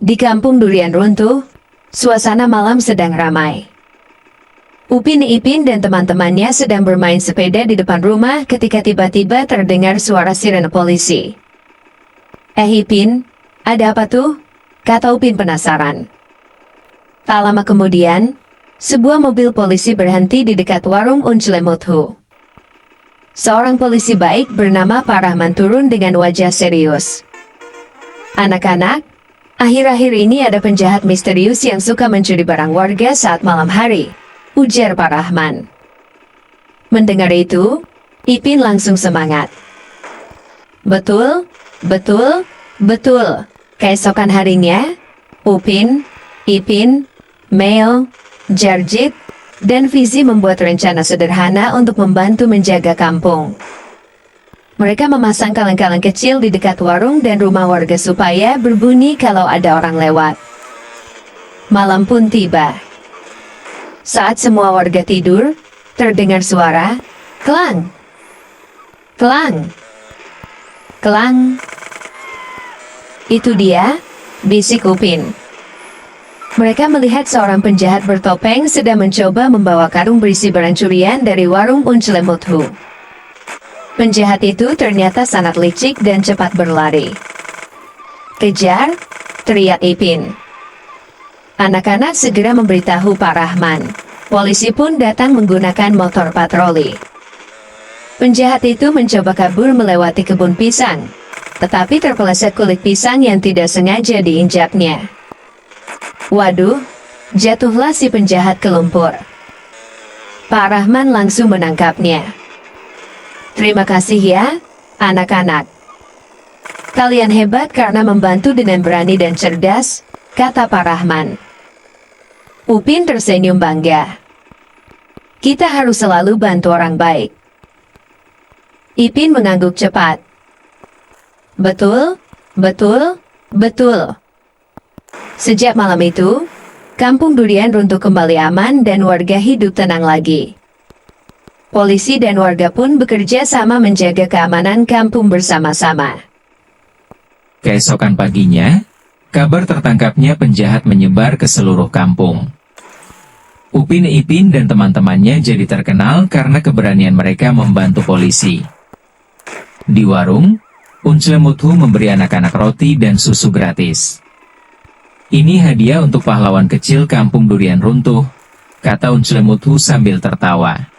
Di kampung durian runtuh, suasana malam sedang ramai. Upin Ipin dan teman-temannya sedang bermain sepeda di depan rumah ketika tiba-tiba terdengar suara sirene polisi. Ipin, ada apa tuh? Kata Upin penasaran. Tak lama kemudian, sebuah mobil polisi berhenti di dekat warung Unclemuthu. Seorang polisi baik bernama Pak Rahman turun dengan wajah serius. Anak-anak, akhir-akhir ini ada penjahat misterius yang suka mencuri barang warga saat malam hari, ujar Pak Rahman. Mendengar itu, Ipin langsung semangat. Betul, betul, betul. Keesokan harinya, Upin, Ipin, Meo, Jarjit, dan Fizi membuat rencana sederhana untuk membantu menjaga kampung. Mereka memasang kaleng-kaleng kecil di dekat warung dan rumah warga supaya berbunyi kalau ada orang lewat. Malam pun tiba. Saat semua warga tidur, terdengar suara, kelang, kelang, kelang. Itu dia, bisik Upin. Mereka melihat seorang penjahat bertopeng sedang mencoba membawa karung berisi barang curian dari warung Unclemuthu. Penjahat itu ternyata sangat licik dan cepat berlari. Kejar, teriak Ipin. Anak-anak segera memberitahu Pak Rahman. Polisi pun datang menggunakan motor patroli. Penjahat itu mencoba kabur melewati kebun pisang, tetapi terpeleset kulit pisang yang tidak sengaja diinjaknya. Waduh, jatuhlah si penjahat ke lumpur. Pak Rahman langsung menangkapnya. Terima kasih ya, anak-anak. Kalian hebat karena membantu dengan berani dan cerdas, kata Pak Rahman. Upin tersenyum bangga. Kita harus selalu bantu orang baik. Ipin mengangguk cepat. Betul, betul, betul. Sejak malam itu, kampung durian runtuh kembali aman dan warga hidup tenang lagi. Polisi dan warga pun bekerja sama menjaga keamanan kampung bersama-sama. Keesokan paginya, kabar tertangkapnya penjahat menyebar ke seluruh kampung. Upin Ipin dan teman-temannya jadi terkenal karena keberanian mereka membantu polisi. Di warung, Unclemuthu memberi anak-anak roti dan susu gratis. Ini hadiah untuk pahlawan kecil kampung durian runtuh, kata Unclemuthu sambil tertawa.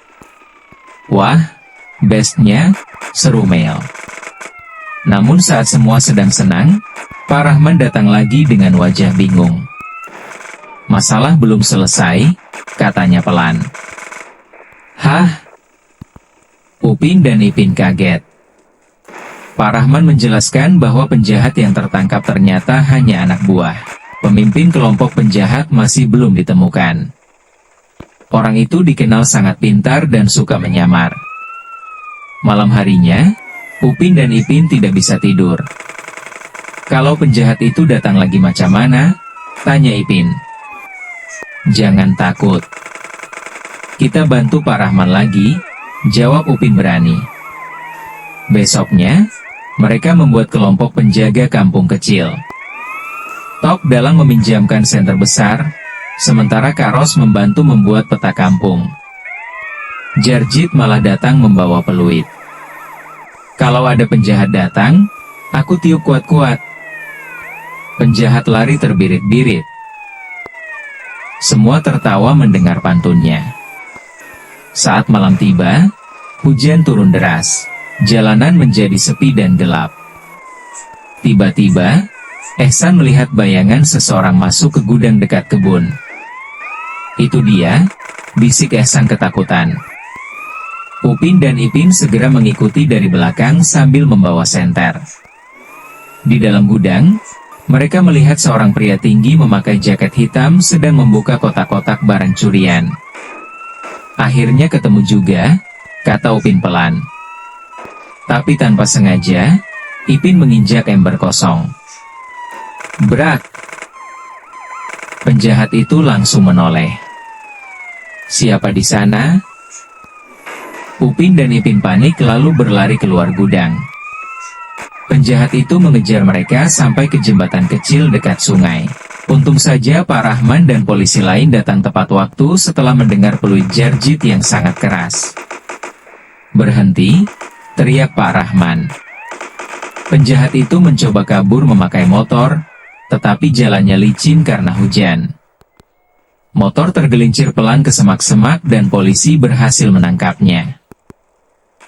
Wah, bestnya, seru Mel. Namun saat semua sedang senang, Pak Rahman datang lagi dengan wajah bingung. Masalah belum selesai, katanya pelan. Hah? Upin dan Ipin kaget. Pak Rahman menjelaskan bahwa penjahat yang tertangkap ternyata hanya anak buah. Pemimpin kelompok penjahat masih belum ditemukan. Orang itu dikenal sangat pintar dan suka menyamar. Malam harinya, Upin dan Ipin tidak bisa tidur. Kalau penjahat itu datang lagi macam mana? Tanya Ipin. Jangan takut. Kita bantu Pak Rahman lagi, jawab Upin berani. Besoknya, mereka membuat kelompok penjaga kampung kecil. Tok Dalang meminjamkan senter besar, sementara Karos membantu membuat peta kampung. Jarjit malah datang membawa peluit. Kalau ada penjahat datang, aku tiup kuat-kuat. Penjahat lari terbirit-birit. Semua tertawa mendengar pantunnya. Saat malam tiba, hujan turun deras. Jalanan menjadi sepi dan gelap. Tiba-tiba, Ehsan melihat bayangan seseorang masuk ke gudang dekat kebun. Itu dia, bisik Ehsan ketakutan. Upin dan Ipin segera mengikuti dari belakang sambil membawa senter. Di dalam gudang, mereka melihat seorang pria tinggi memakai jaket hitam sedang membuka kotak-kotak barang curian. Akhirnya ketemu juga, kata Upin pelan. Tapi tanpa sengaja, Ipin menginjak ember kosong. Brak! Penjahat itu langsung menoleh. Siapa di sana? Upin dan Ipin panik lalu berlari keluar gudang. Penjahat itu mengejar mereka sampai ke jembatan kecil dekat sungai. Untung saja Pak Rahman dan polisi lain datang tepat waktu setelah mendengar peluit jarjit yang sangat keras. "Berhenti!" teriak Pak Rahman. Penjahat itu mencoba kabur memakai motor, tetapi jalannya licin karena hujan. Motor tergelincir pelan ke semak-semak dan polisi berhasil menangkapnya.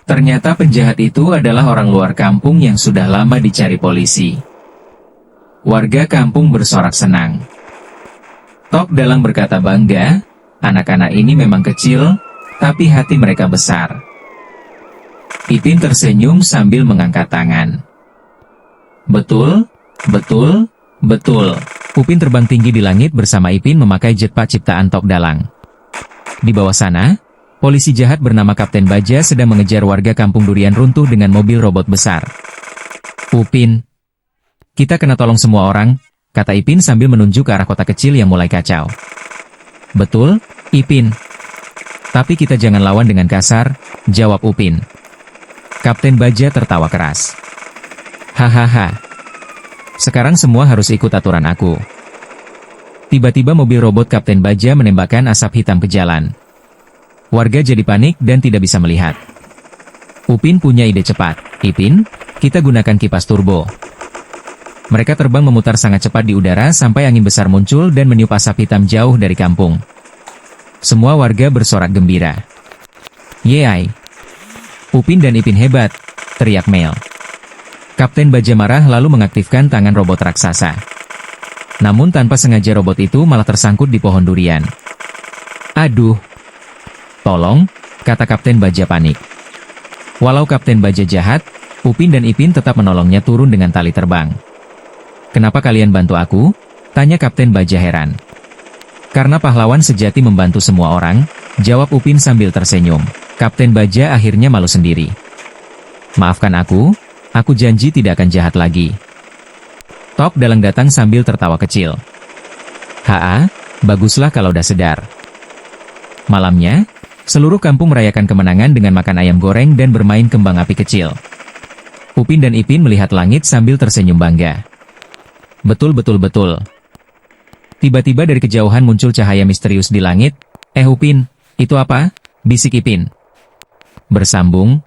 Ternyata penjahat itu adalah orang luar kampung yang sudah lama dicari polisi. Warga kampung bersorak senang. Tok Dalang berkata bangga, anak-anak ini memang kecil, tapi hati mereka besar. Ipin tersenyum sambil mengangkat tangan. Betul, betul, betul. Upin terbang tinggi di langit bersama Ipin memakai jetpack ciptaan Tok Dalang. Di bawah sana, polisi jahat bernama Kapten Baja sedang mengejar warga kampung durian runtuh dengan mobil robot besar. "Upin, kita kena tolong semua orang," kata Ipin sambil menunjuk ke arah kota kecil yang mulai kacau. "Betul, Ipin. Tapi kita jangan lawan dengan kasar," jawab Upin. Kapten Baja tertawa keras. "Hahaha. Sekarang semua harus ikut aturan aku." Tiba-tiba mobil robot Kapten Baja menembakkan asap hitam ke jalan. Warga jadi panik dan tidak bisa melihat. Upin punya ide cepat. "Ipin, kita gunakan kipas turbo." Mereka terbang memutar sangat cepat di udara sampai angin besar muncul dan meniup asap hitam jauh dari kampung. Semua warga bersorak gembira. "Yeay! Upin dan Ipin hebat!" teriak Mel. Kapten Baja marah lalu mengaktifkan tangan robot raksasa. Namun tanpa sengaja robot itu malah tersangkut di pohon durian. "Aduh! Tolong!" kata Kapten Baja panik. Walau Kapten Baja jahat, Upin dan Ipin tetap menolongnya turun dengan tali terbang. "Kenapa kalian bantu aku?" tanya Kapten Baja heran. "Karena pahlawan sejati membantu semua orang," jawab Upin sambil tersenyum. Kapten Baja akhirnya malu sendiri. "Maafkan aku janji tidak akan jahat lagi." Tok Dalang datang sambil tertawa kecil. "Haa, baguslah kalau udah sedar." Malamnya, seluruh kampung merayakan kemenangan dengan makan ayam goreng dan bermain kembang api kecil. Upin dan Ipin melihat langit sambil tersenyum bangga. "Betul betul betul." Tiba-tiba dari kejauhan muncul cahaya misterius di langit. "Upin, itu apa?" bisik Ipin. "Bersambung,"